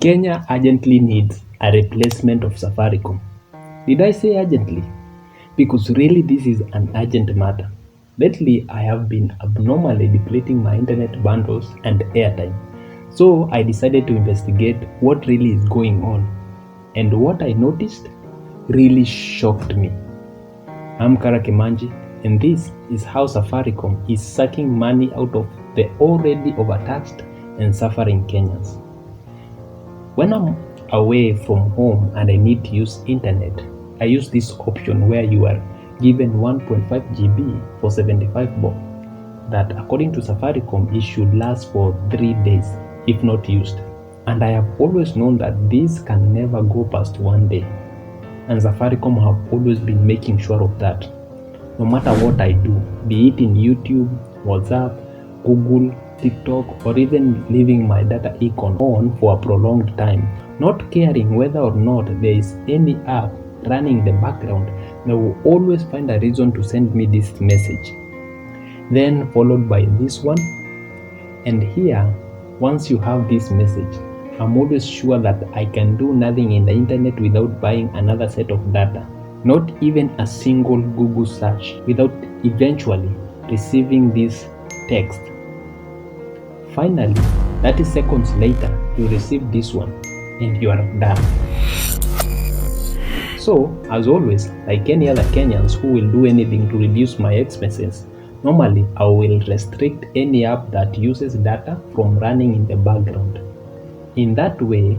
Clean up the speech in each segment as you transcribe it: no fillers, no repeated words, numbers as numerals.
Kenya urgently needs a replacement of Safaricom. Did I say urgently? Because really this is an urgent matter. Lately, I have been abnormally depleting my internet bundles and airtime. So I decided to investigate what really is going on. And what I noticed really shocked me. I'm Kara Kemanji, and this is how Safaricom is sucking money out of the already overtaxed and suffering Kenyans. When I'm away from home and I need to use internet, I use this option where you are given 1.5 GB for 75 bob. That according to Safaricom, it should last for 3 days if not used. And I have always known that this can never go past 1 day. And Safaricom have always been making sure of that. No matter what I do, be it in YouTube, WhatsApp, Google, TikTok, or even leaving my data icon on for a prolonged time, not caring whether or not there is any app running in the background, they will always find a reason to send me this message. Then followed by this one. And here, once you have this message, I'm always sure that I can do nothing in the internet without buying another set of data. Not even a single Google search without eventually receiving this text. Finally, 30 seconds later, you receive this one and you are done. So, as always, like any other Kenyans who will do anything to reduce my expenses, normally I will restrict any app that uses data from running in the background. In that way,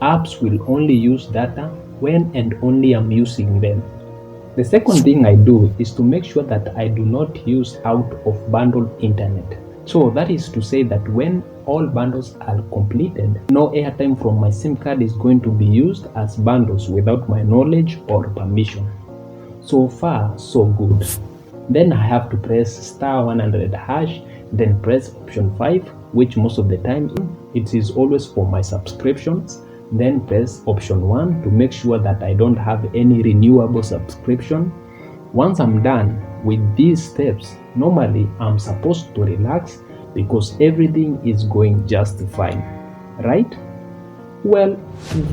apps will only use data when and only I'm using them. The second thing I do is to make sure that I do not use out of bundle internet. So that is to say that when all bundles are completed, no airtime from my SIM card is going to be used as bundles without my knowledge or permission. So far, so good. Then I have to press *100#, then press option 5, which most of the time it is always for my subscriptions. Then press option 1 to make sure that I don't have any renewable subscription. Once I'm done with these steps, normally I'm supposed to relax because everything is going just fine, right? Well,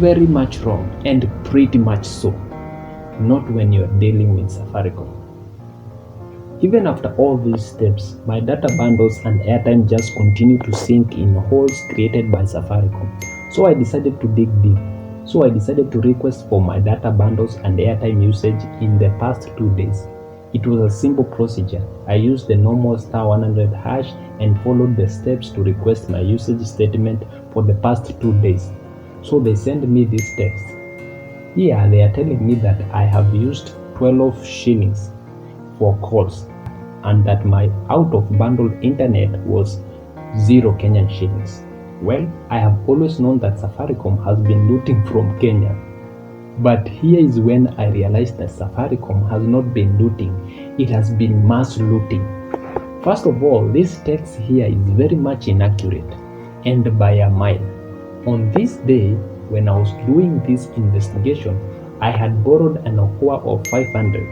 very much wrong and pretty much so. Not when you're dealing with Safaricom. Even after all these steps, my data bundles and airtime just continue to sink in holes created by Safaricom. So I decided to dig deep. So I decided to request for my data bundles and airtime usage in the past 2 days. It was a simple procedure. I used the normal *100# and followed the steps to request my usage statement for the past 2 days. So they sent me this text. Here they are telling me that I have used 12 shillings for calls and that my out of bundle internet was 0 Kenyan shillings. Well, I have always known that Safaricom has been looting from Kenya. But here is when I realized that Safaricom has not been looting, it has been mass looting. First of all, this text here is very much inaccurate and by a mile. On this day, when I was doing this investigation, I had borrowed an Okoa of 500.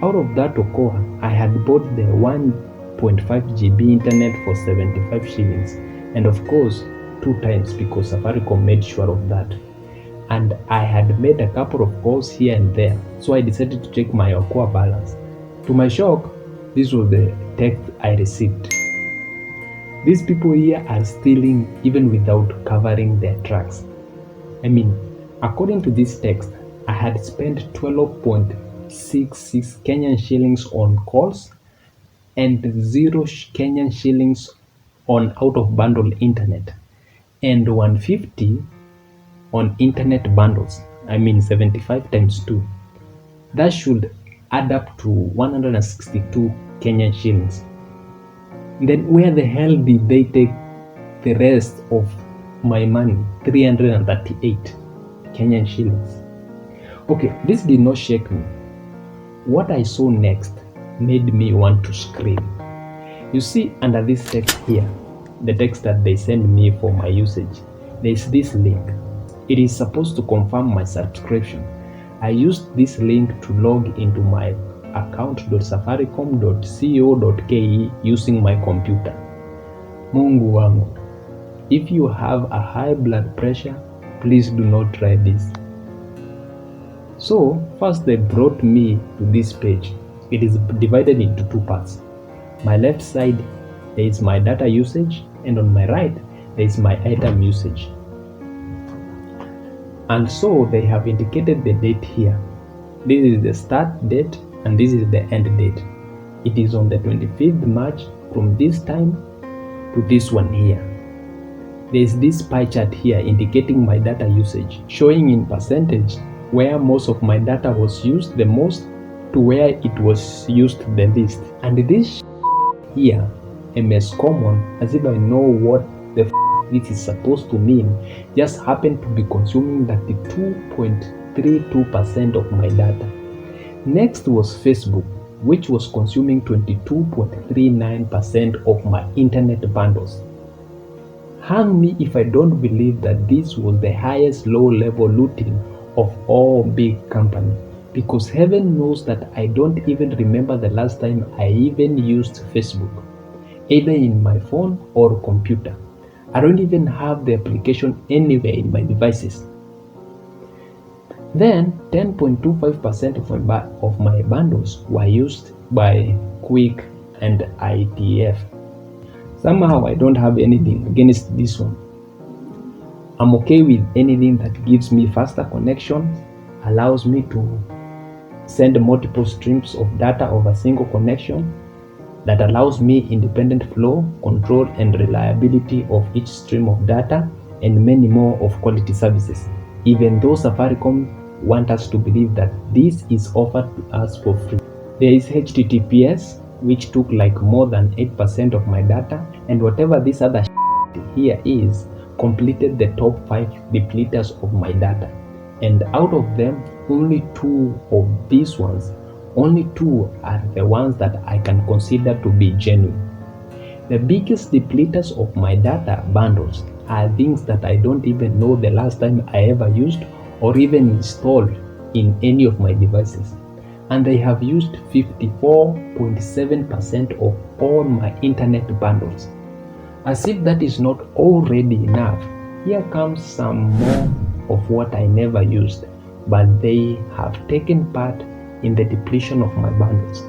Out of that Okoa, I had bought the 1.5 GB internet for 75 shillings. And of course, 2 times because Safaricom made sure of that. And I had made a couple of calls here and there, so I decided to check my Okoa balance. To my shock, this was the text I received. These people here are stealing even without covering their tracks. I mean, according to this text, I had spent 12.66 Kenyan shillings on calls and 0 Kenyan shillings on out-of-bundle internet and 150 on internet bundles. I mean 75 times 2. That should add up to 162 Kenyan shillings. Then where the hell did they take the rest of my money? 338 Kenyan shillings. Okay, this did not shake me. What I saw next made me want to scream. You see, under this text here, the text that they send me for my usage, there is this link. It is supposed to confirm my subscription. I used this link to log into my account.safaricom.co.ke using my computer. Mungu wangu, if you have a high blood pressure, Please do not try this. So first they brought me to this page. It is divided into two parts. My left side, there is my data usage, and on my right, there is my item usage. And so they have indicated the date here. This is the start date and this is the end date. It is on the 25th March from this time to this one here. There is this pie chart here indicating my data usage, showing in percentage where most of my data was used the most to where it was used the least. And this here, MS Common, as if I know what the this is supposed to mean, just happened to be consuming 32.32% of my data. Next was Facebook, which was consuming 22.39% of my internet bundles. Hang me if I don't believe that this was the highest low-level looting of all big companies, because heaven knows that I don't even remember the last time I even used Facebook, either in my phone or computer. I don't even have the application anywhere in my devices. Then 10.25% of my bundles were used by Quick and ITF. Somehow I don't have anything against this one. I'm okay with anything that gives me faster connection, allows me to send multiple streams of data over a single connection, that allows me independent flow, control, and reliability of each stream of data, and many more of quality services. Even though Safaricom want us to believe that this is offered to us for free. There is HTTPS, which took like more than 8% of my data, and whatever this other here is completed the top 5 depleters of my data. And out of them, only 2 of these ones, only 2 are the ones that I can consider to be genuine. The biggest depleters of my data bundles are things that I don't even know the last time I ever used or even installed in any of my devices. And they have used 54.7% of all my internet bundles. As if that is not already enough, here comes some more of what I never used, but they have taken part in the depletion of my bundles.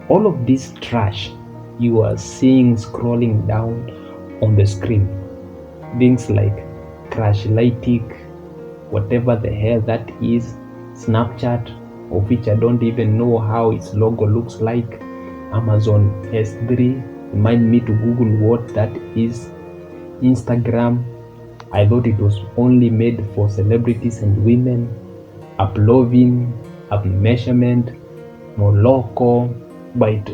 All of this trash you are seeing scrolling down on the screen, things like Crashlytic, whatever the hell that is, Snapchat, of which I don't even know how its logo looks like, Amazon S3, remind me to Google what that is, Instagram, I thought it was only made for celebrities and women, Uplovin, Upmeasurement, Moloko, Byte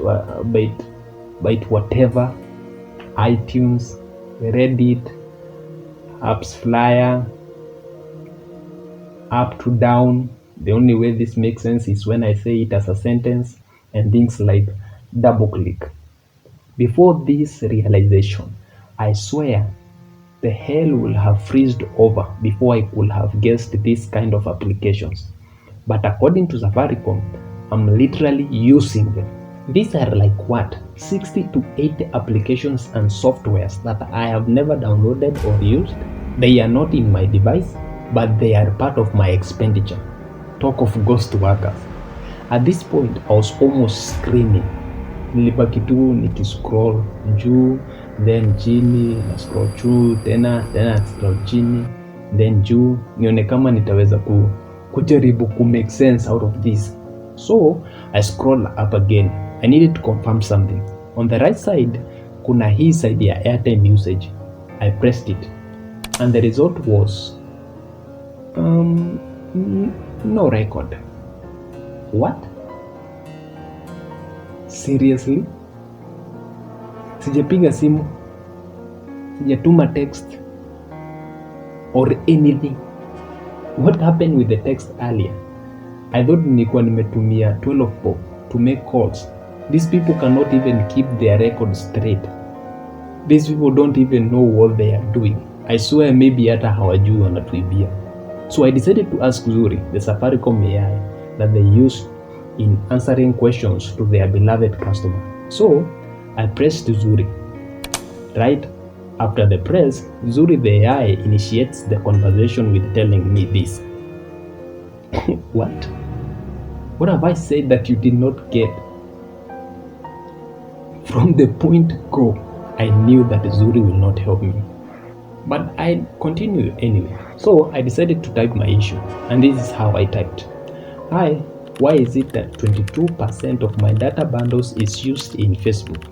whatever, iTunes, Reddit, Apps Flyer, Up to Down. The only way this makes sense is when I say it as a sentence, and things like DoubleClick. Before this realization, I swear the hell will have freezed over before I could have guessed this kind of applications. But according to Safaricom, I'm literally using them. These are like what? 60 to 80 applications and softwares that I have never downloaded or used. They are not in my device, but they are part of my expenditure. Talk of ghost workers. At this point, I was almost screaming. Nilibaki tu nikiscroll juu, then chini, na scroll juu, tena scroll chini, then juu, nione kama nitaweza kujaribu ku make sense out of this. So, I scroll up again. I needed to confirm something. On the right side, kuna hii side ya airtime usage. I pressed it. And the result was no record. What? Seriously? Sijapiga simu, sijatuma text or anything. What happened with the text earlier? I thought nilikuwa nimetumia 12 pop to make calls. These people cannot even keep their records straight. These people don't even know what they are doing. I swear maybe hata hawajui wanatuibia. So I decided to ask Zuri, the Safaricom AI that they use in answering questions to their beloved customer. So I pressed Zuri, right? After the press, Zuri the AI initiates the conversation with telling me this. What? What have I said that you did not get? From the point go, I knew that Zuri will not help me. But I continued anyway. So I decided to type my issue, and this is how I typed. Hi, why is it that 22% of my data bundles is used in Facebook?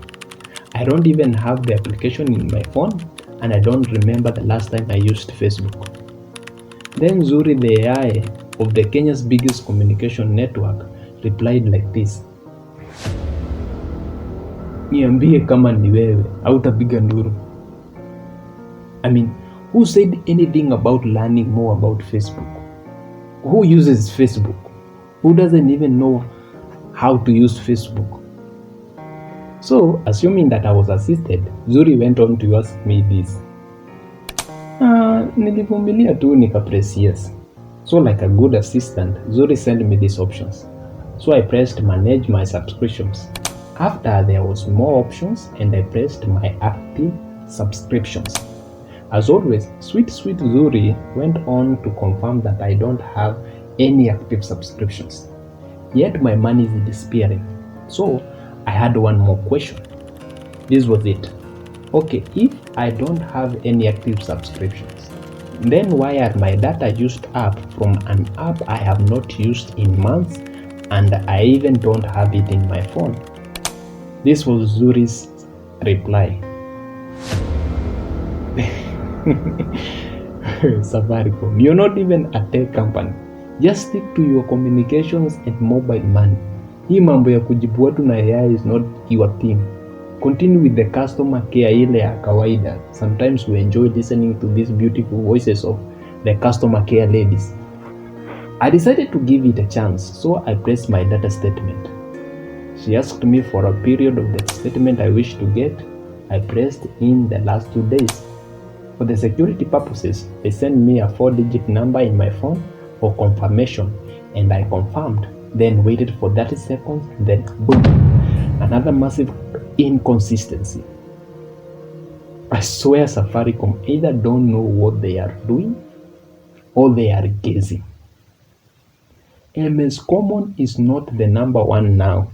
I don't even have the application in my phone, and I don't remember the last time I used Facebook. Then Zuri the AI of the Kenya's biggest communication network replied like this. Niambie kama ni wewe, hautapiga nduru. I mean, who said anything about learning more about Facebook? Who uses Facebook? Who doesn't even know how to use Facebook? So, assuming that I was assisted, Zuri went on to ask me this. Nilivumilia tu nikapress yes. So like a good assistant, Zuri sent me these options. So I pressed manage my subscriptions. After there was more options and I pressed my active subscriptions. As always, sweet Zuri went on to confirm that I don't have any active subscriptions. Yet my money is disappearing. So I had one more question. This was it. Okay, if I don't have any active subscriptions, then why are my data used up from an app I have not used in months and I even don't have it in my phone? This was Zuri's reply. Safaricom, you're not even a tech company. Just stick to your communications and mobile money. Hii mambo ya kujibu watu na AI is not your thing. Continue with the customer care ile ya kawaida. Sometimes we enjoy listening to these beautiful voices of the customer care ladies. I decided to give it a chance, so I pressed my data statement. She asked me for a period of the statement I wish to get. I pressed in the last 2 days. For the security purposes, they sent me a 4-digit number in my phone for confirmation, and I confirmed, then waited for 30 seconds, then boom, another massive inconsistency. I swear Safaricom either don't know what they are doing or they are guessing. MS Common is not the number one now.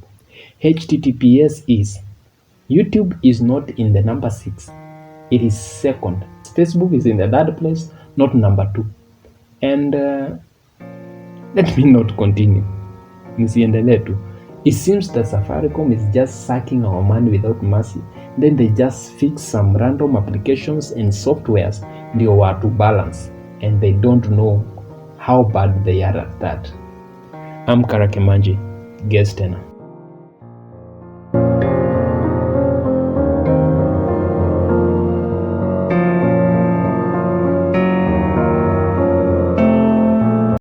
HTTPS is. YouTube is not in the number 6. It is second. Facebook is in the third place, not number 2. And let me not continue. Nisiendelee tu. It seems that Safaricom is just sucking our money without mercy. Then they just fix some random applications and softwares ndio watu balance, and they don't know how bad they are at that. I'm Karakemanji. Guess tena.